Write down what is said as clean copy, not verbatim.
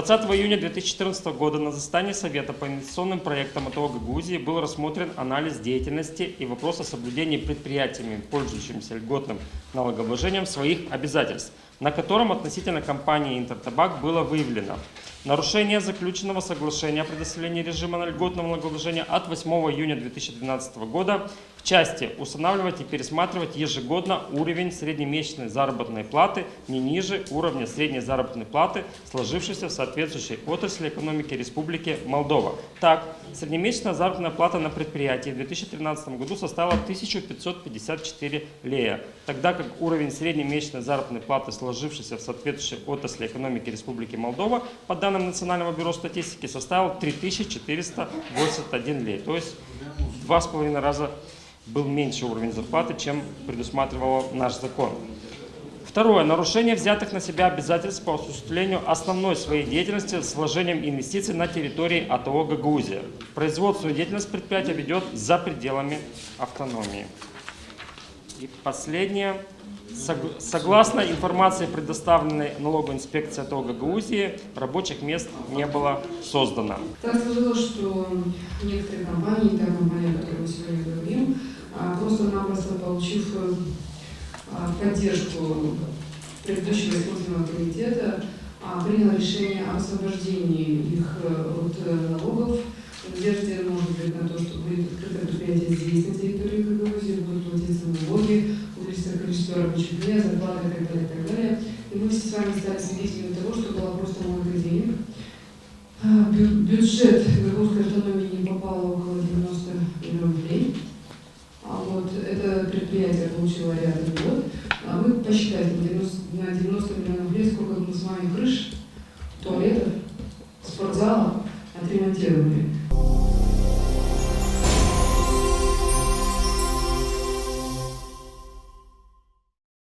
20 июня 2014 года на заседании Совета по инвестиционным проектам АТО Гагаузии был рассмотрен анализ деятельности и вопрос о соблюдении предприятиями, пользующимися льготным налогообложением, своих обязательств, на котором относительно компании «Интертабак» было выявлено нарушение заключенного соглашения о предоставлении режима льготного налогообложения от 8 июня 2012 года в части устанавливать и пересматривать ежегодно уровень среднемесячной заработной платы не ниже уровня средней заработной платы, сложившейся в соответствующей отрасли экономики Республики Молдова. Так, среднемесячная заработная плата на предприятии в 2013 году составила 1554 лея, тогда как уровень среднемесячной заработной платы, сложившейся в соответствующей отрасли экономики Республики Молдова, по данным Национального бюро статистики, составил 3481 лей, то есть в 2,5 раза был меньше уровень зарплаты, чем предусматривал наш закон. Второе. Нарушение взятых на себя обязательств по осуществлению основной своей деятельности с вложением инвестиций на территории АТО Гагаузия. Производственную деятельность предприятия ведет за пределами автономии. И последнее. Согласно информации, предоставленной налоговой инспекцией АТО Гагаузии, рабочих мест не было создано. Так сложилось, что некоторые компании, та компания, о которой мы сегодня говорим, просто-напросто получив поддержку предыдущего исполнительного комитета, принял решение об освобождении их от налогов, в надежде, может быть, на то, что будет открыто предприятие здесь, на территории Гагаузии, будут платиться налоги, увеличится количество рабочих мест, зарплаты и так далее, и так далее. И мы все с вами стали свидетелями того, что было просто много денег. Бюджет Гагаузской автономии не попало около 90 миллионов рублей. Это предприятие получило ряд льгот. Вы посчитайте на 90 миллионов рублей, сколько мы с вами крыш, туалетов, спортзала отремонтировали.